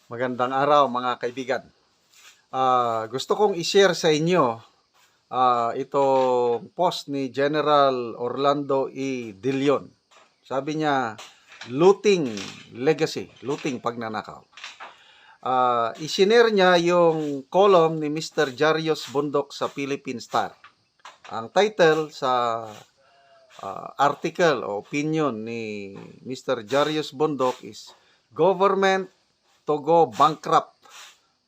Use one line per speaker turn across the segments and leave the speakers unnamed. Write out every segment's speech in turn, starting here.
Magandang araw mga kaibigan. Gusto kong i-share sa inyo itong post ni General Orlando E. De Leon. Sabi niya, looting legacy, looting pagnanakaw. Isinare niya yung column ni Mr. Jarius Bundok sa Philippine Star. Ang title sa article o opinion ni Mr. Jarius Bundok is Government to go bankrupt,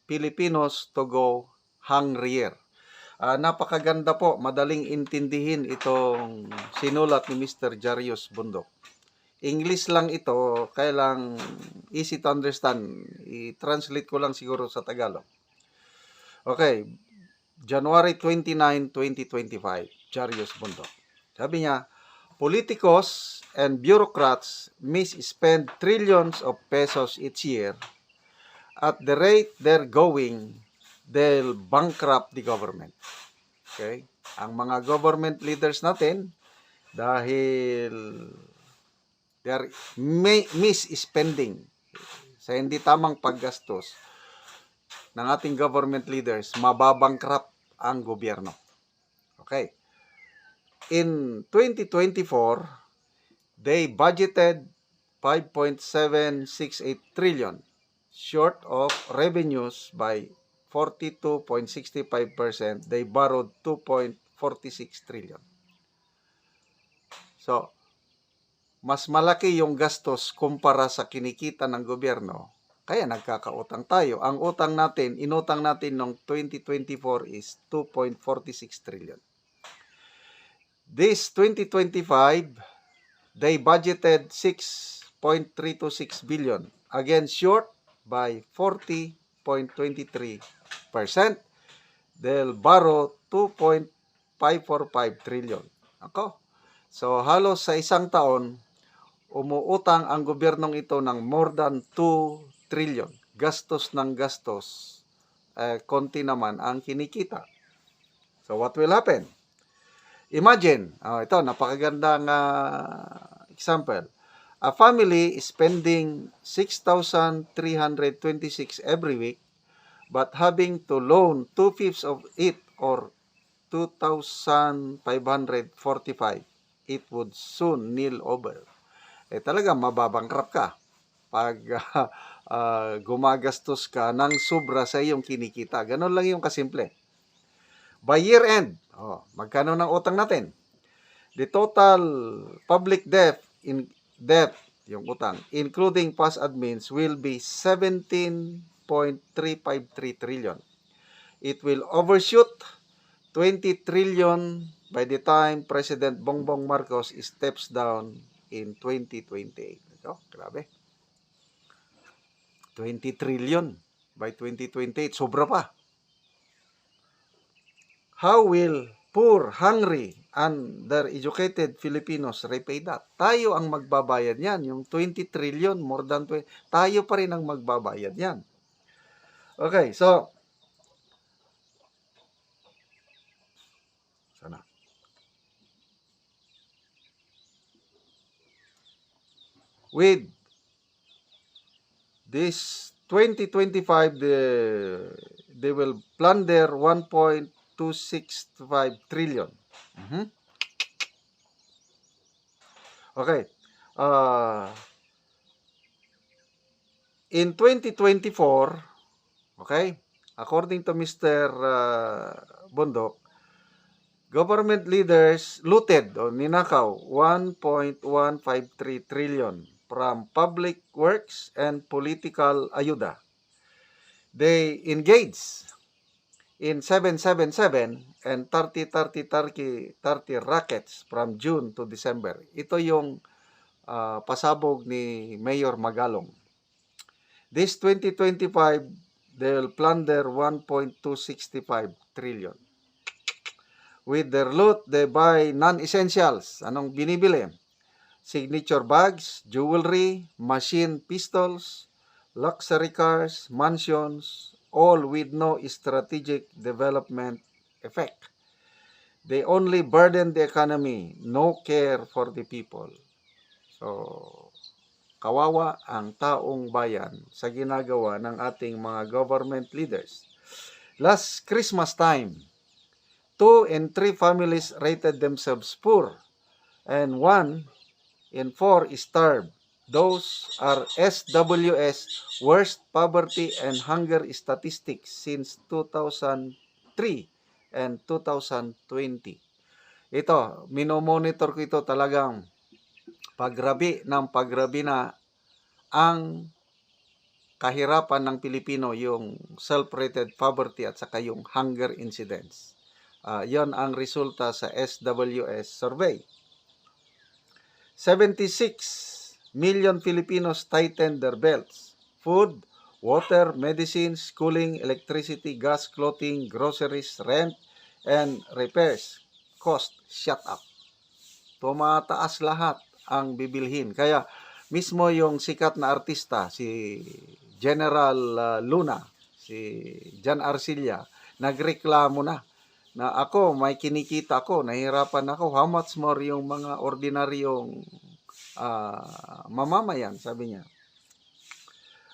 Filipinos to go hungrier. Napakaganda po, madaling intindihin itong sinulat ni Mr. Jarius Bundok. English lang ito, kaya lang easy to understand. I-translate ko lang siguro sa Tagalog. Okay, January 29, 2025, Jarius Bundok. Sabi niya, politicos and bureaucrats misspend trillions of pesos each year. At the rate they're going, they'll bankrupt the government. Okay? Ang mga government leaders natin, dahil they're misspending sa hindi tamang paggastos ng ating government leaders, mababangkrap ang gobyerno. Okay. In 2024, they budgeted 5.768 trillion, short of revenues by 42.65%. They borrowed 2.46 trillion. So, mas malaki yung gastos kumpara sa kinikita ng gobyerno, kaya nagkakautang tayo. Ang utang natin, inutang natin noong 2024 is 2.46 trillion. This 2025, they budgeted 6.326 billion. Again, short by 40.23%. They'll borrow 2.545 trillion. Ako. So, halos sa isang taon, umuutang ang gobyernong ito ng more than 2 trillion. Gastos ng gastos. Konti naman ang kinikita. So, what will happen? Imagine, ito, napakagandang example. A family is spending 6,326 every week, but having to loan 2/5 of it or 2,545, it would soon nil over. Talaga mababangkrap ka pag gumagastos ka ng sobra sa iyong kinikita. Ganon lang yung kasimple. By year end, magkano ng utang natin? The total public debt, yung utang, including past admins, will be 17.353 trillion. It will overshoot 20 trillion by the time President Bongbong Marcos steps down in 2028. Grabe. 20 trillion by 2028. Sobra pa. How will poor, hungry, undereducated Filipinos repay that? Tayo ang magbabayad yan. Yung 20 trillion, more than 20, tayo pa rin ang magbabayad yan. Okay, so, sana. With this 2025, they will plunder 1.265 trillion. Okay. In 2024, okay, according to Mr. Bundok, government leaders looted o ninakaw 1.153 trillion from public works and political ayuda. They engaged in 777 and 30 rackets from June to December. Ito yung pasabog ni Mayor Magalong. This 2025, they'll plunder 1.265 trillion. With their loot, they buy non-essentials. Anong binibili? Signature bags, jewelry, machine pistols, luxury cars, mansions, all with no strategic development effect. They only burden the economy, no care for the people. So, kawawa ang taong bayan sa ginagawa ng ating mga government leaders. Last Christmas time, 2 in 3 families rated themselves poor and 1 in 4 starved. Those are SWS worst poverty and hunger statistics since 2003 and 2020. Ito, minomonitor ko ito talagang pagrabi na ang kahirapan ng Pilipino, yung self-rated poverty at saka yung hunger incidence. Yon ang resulta sa SWS survey. 76 million Filipinos tightened their belts. Food, water, medicine, schooling, electricity, gas, clothing, groceries, rent, and repairs cost shot up. Tumataas lahat ang bibilhin. Kaya mismo yung sikat na artista, si General Luna, si Jan Arcilla, nagreklamo na ako, may kinikita ako, nahihirapan ako, how much more yung mga ordinaryong mamamayan, sabi niya.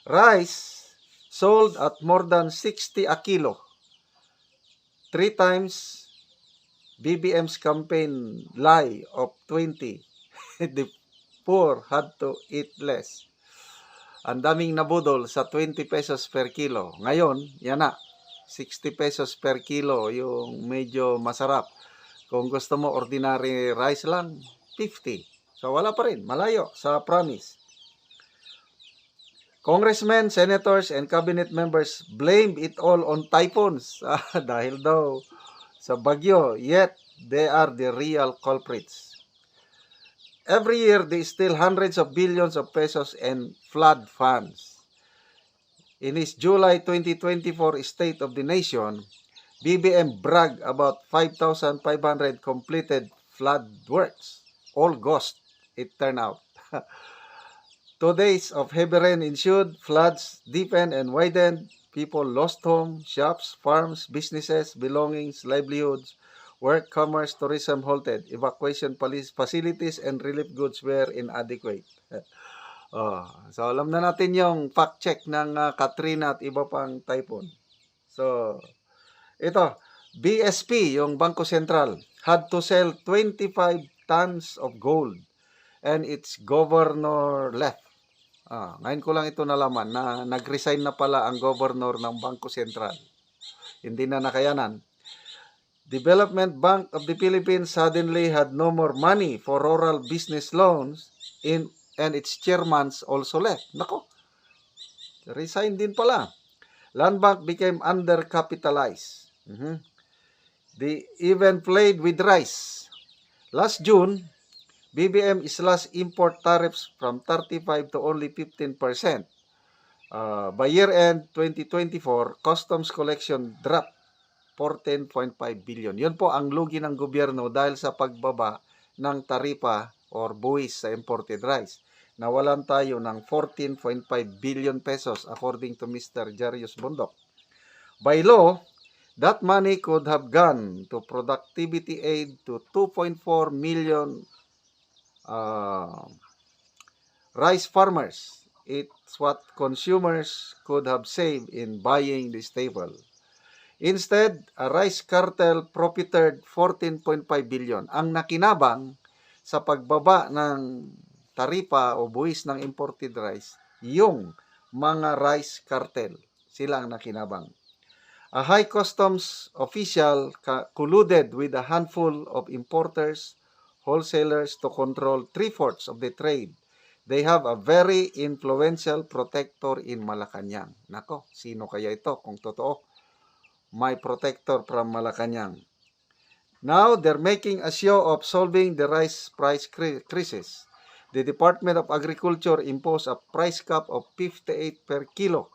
Rice sold at more than 60 a kilo. 3 times BBM's campaign lie of 20. The poor had to eat less. Ang daming nabudol sa 20 pesos per kilo. Ngayon, yan na. 60 pesos per kilo yung medyo masarap. Kung gusto mo ordinary rice lang, 50. So wala pa rin, malayo sa promise. Congressmen, senators, and cabinet members blame it all on typhoons dahil daw sa bagyo, yet they are the real culprits. Every year, they steal hundreds of billions of pesos in flood funds. In his July 2024 State of the Nation, BBM bragged about 5,500 completed flood works. All ghost, it turned out. 2 days of heavy rain ensued, floods deepened and widened. People lost homes, shops, farms, businesses, belongings, livelihoods, work, commerce, tourism halted. Evacuation facilities and relief goods were inadequate. So alam na natin yung fact check ng Katrina at iba pang typhoon. So ito, BSP, yung Bangko Sentral, had to sell 25 tons of gold and its governor left. Ngayon ko lang ito nalaman na nag-resign na pala ang governor ng Bangko Sentral. Hindi na nakayanan. Development Bank of the Philippines suddenly had no more money for rural business loans and its chairmans also left. Nako, resign din pala. Land Bank became undercapitalized. They even played with rice. Last June, BBM slashed import tariffs from 35 to only 15%. By year-end 2024, customs collection dropped 14.5 billion. Yun po ang lugi ng gobyerno dahil sa pagbaba ng taripa or buwis sa imported rice. Nawalan tayo ng 14.5 billion pesos according to Mr. Jarius Bundok. By law, that money could have gone to productivity aid to 2.4 million rice farmers. It's what consumers could have saved in buying the staple. Instead, a rice cartel profiteered 14.5 billion. Ang nakinabang sa pagbaba ng taripa o buwis ng imported rice, yung mga rice cartel. Sila ang nakinabang. A high customs official colluded with a handful of importers, wholesalers to control 3/4 of the trade. They have a very influential protector in Malacanang. Nako, sino kaya ito kung totoo? My protector from Malacanang. Now, they're making a show of solving the rice price crisis. The Department of Agriculture imposed a price cap of 58 per kilo.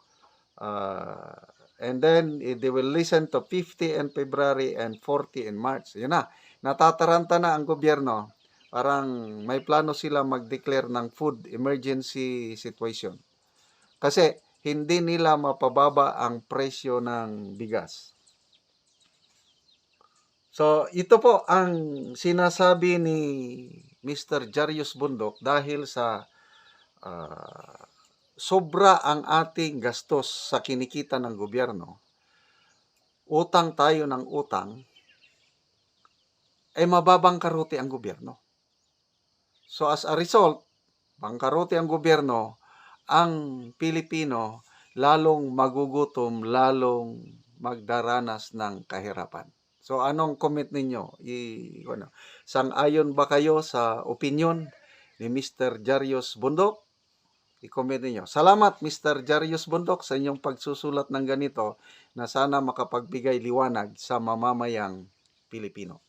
And then, they will listen to 50 in February and 40 in March. Yun na, natataranta na ang gobyerno. Parang may plano sila mag-declare ng food emergency situation. Kasi, hindi nila mapababa ang presyo ng bigas. So, ito po ang sinasabi ni Mr. Jarius Bundok dahil sa sobra ang ating gastos sa kinikita ng gobyerno, utang tayo ng utang, ay mababangkaruti ang gobyerno. So as a result, bangkaruti ang gobyerno, ang Pilipino lalong magugutom, lalong magdaranas ng kahirapan. So anong comment ninyo? Sang-ayon ba kayo sa opinion ni Mr. Jarius Bundok? I-comment ninyo. Salamat Mr. Jarius Bundok sa inyong pagsusulat ng ganito na sana makapagbigay liwanag sa mamamayang Pilipino.